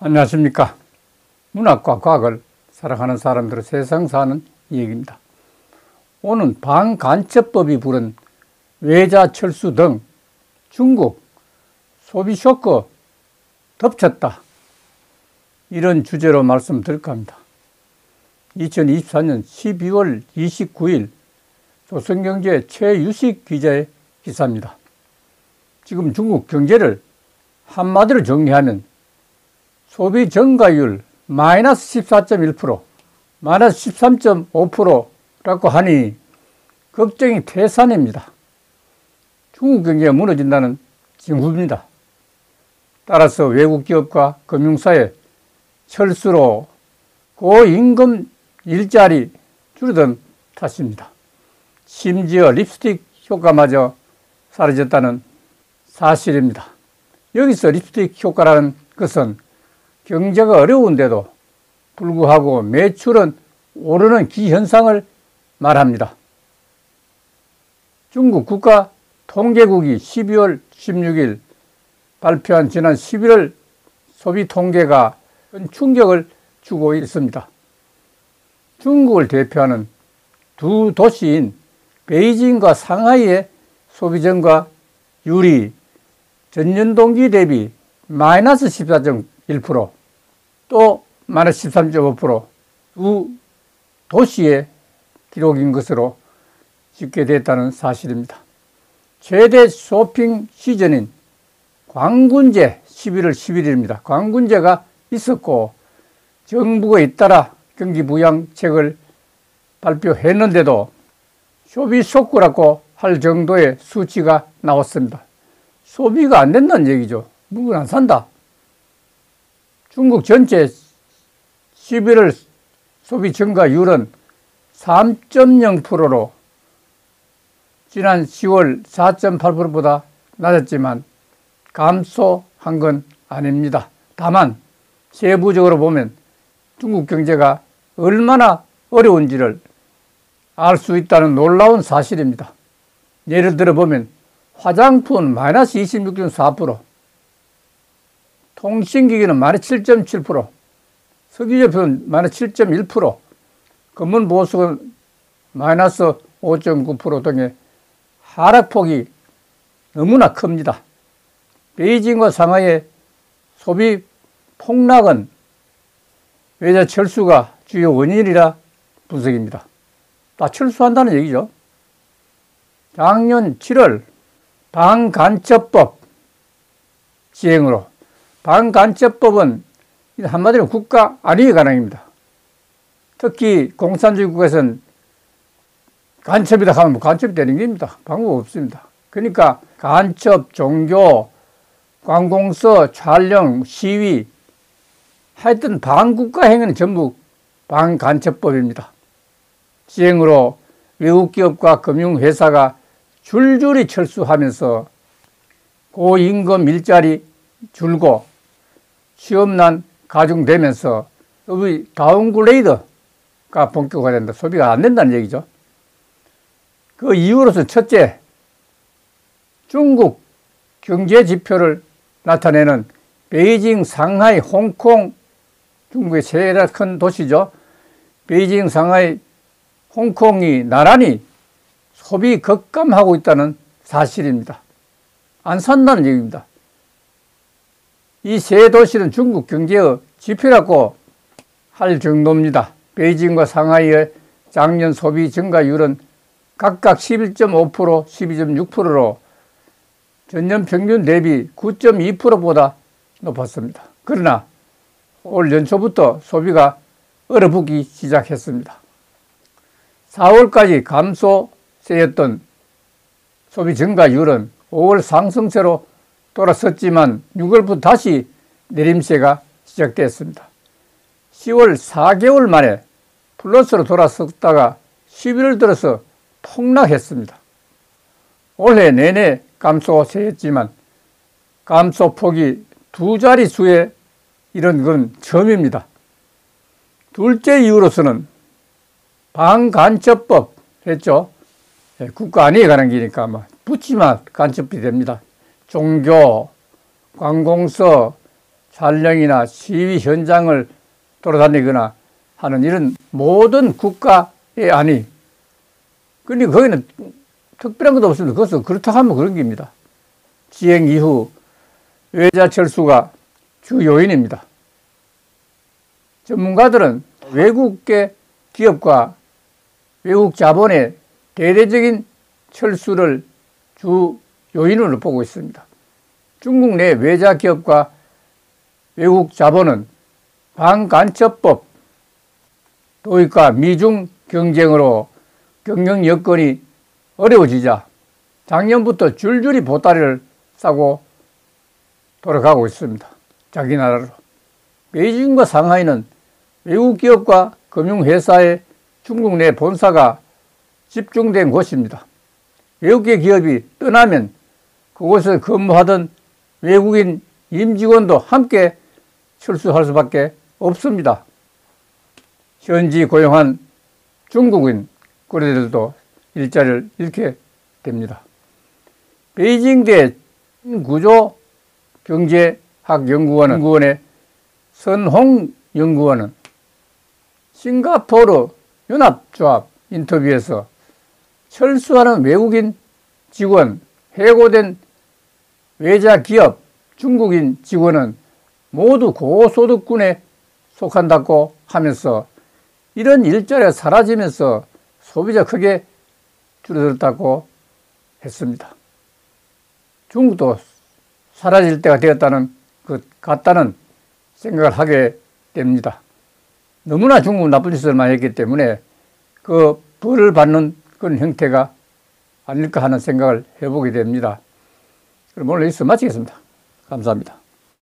안녕하십니까. 문학과 과학을 사랑하는 사람들의 세상 사는 이야기입니다. 오늘 반간첩법이 부른 외자철수 등 중국 소비 쇼크 덮쳤다, 이런 주제로 말씀드릴까 합니다. 2024년 12월 29일 조선경제 최유식 기자의 기사입니다. 지금 중국 경제를 한마디로 정리하면 소비 증가율 마이너스 14.1%, 마이너스 13.5%라고 하니 걱정이 태산입니다. 중국 경제가 무너진다는 징후입니다. 따라서 외국 기업과 금융사의 철수로 고임금 일자리 줄어든 탓입니다. 심지어 립스틱 효과마저 사라졌다는 사실입니다. 여기서 립스틱 효과라는 것은 경제가 어려운데도 불구하고 매출은 오르는 기현상을 말합니다. 중국 국가통계국이 12월 16일 발표한 지난 11월 소비 통계가 큰 충격을 주고 있습니다. 중국을 대표하는 두 도시인 베이징과 상하이의 소비 증가율이 전년 동기 대비 마이너스 14.1%, 또 마이너스 13.5%, 두 도시의 기록인 것으로 집계됐다는 사실입니다. 최대 쇼핑 시즌인 광군제 11월 11일입니다. 광군제가 있었고 정부가 잇따라 경기부양책을 발표했는데도 소비 쇼크라고 할 정도의 수치가 나왔습니다. 소비가 안 된다는 얘기죠. 물건 안 산다. 중국 전체 11월 소비 증가율은 3.0%로 지난 10월 4.8%보다 낮았지만 감소한 건 아닙니다. 다만 세부적으로 보면 중국 경제가 얼마나 어려운지를 알 수 있다는 놀라운 사실입니다. 예를 들어 보면 화장품은 마이너스 26.4%, 통신기기는 마이너스 7.7%, 석유제품은 마이너스 7.1%, 건물보수는 마이너스 5.9% 등의 하락폭이 너무나 큽니다. 베이징과 상하이의 소비 폭락은 외자 철수가 주요 원인이라 분석입니다. 다 철수한다는 얘기죠. 작년 7월 반간첩법 시행으로, 반간첩법은 한마디로 국가 안위에 관한입니다. 특히 공산주의 국가에서는 간첩이다 하면 간첩이 되는 겁니다. 방법 없습니다. 그러니까 간첩, 종교, 관공서, 촬영, 시위, 하여튼 반국가 행위는 전부 반간첩법입니다. 시행으로 외국 기업과 금융회사가 줄줄이 철수하면서 고임금 일자리 줄고 취업난 가중되면서 소비 다운그레이드가 본격화된다. 소비가 안 된다는 얘기죠. 그 이유로서 첫째, 중국 경제 지표를 나타내는 베이징, 상하이, 홍콩, 중국의 제일 큰 도시죠. 베이징, 상하이, 홍콩이 나란히 소비 급감하고 있다는 사실입니다. 안 산다는 얘기입니다. 이 세 도시는 중국 경제의 지표라고 할 정도입니다. 베이징과 상하이의 작년 소비 증가율은 각각 11.5%, 12.6%로 전년 평균 대비 9.2%보다 높았습니다. 그러나 올 연초부터 소비가 얼어붙기 시작했습니다. 4월까지 감소세였던 소비 증가율은 5월 상승세로 돌아섰지만 6월부터 다시 내림세가 시작됐습니다. 10월 4개월 만에 플러스로 돌아섰다가 11월 들어서 폭락했습니다. 올해 내내 감소세였지만 감소폭이 두 자릿수에 이런 건 처음입니다. 둘째 이유로서는 반간첩법 했죠. 국가 안위에 관한 기니까 붙지마 간첩이 됩니다. 종교, 관공서, 촬영이나 시위 현장을 돌아다니거나 하는 이런 모든 국가의 안위. 근데 거기는 특별한 것도 없습니다. 그것은 그렇다고 하면 그런 겁니다. 지행 이후 외자 철수가 주 요인입니다. 전문가들은 외국계 기업과 외국 자본의 대대적인 철수를 주 요인으로 보고 있습니다. 중국 내 외자 기업과 외국 자본은 반간첩법, 도입과 미중 경쟁으로 경영 여건이 어려워지자 작년부터 줄줄이 보따리를 싸고 돌아가고 있습니다. 자기 나라로. 베이징과 상하이는 외국 기업과 금융회사의 중국 내 본사가 집중된 곳입니다. 외국계 기업이 떠나면 그곳에서 근무하던 외국인 임직원도 함께 철수할 수밖에 없습니다. 현지 고용한 중국인 거래들도 일자리를 잃게 됩니다. 베이징대 구조경제학연구원의 선홍 연구원은 싱가포르 연합조합 인터뷰에서 철수하는 외국인 직원, 해고된 외자 기업, 중국인 직원은 모두 고소득군에 속한다고 하면서 이런 일자리가 사라지면서 소비자 크게 줄어들었다고 했습니다. 중국도 사라질 때가 되었다는 것 같다는 생각을 하게 됩니다. 너무나 중국은 나쁜 짓을 많이 했기 때문에 그 벌을 받는 그런 형태가 아닐까 하는 생각을 해보게 됩니다. 그럼 오늘 여기서 마치겠습니다. 감사합니다.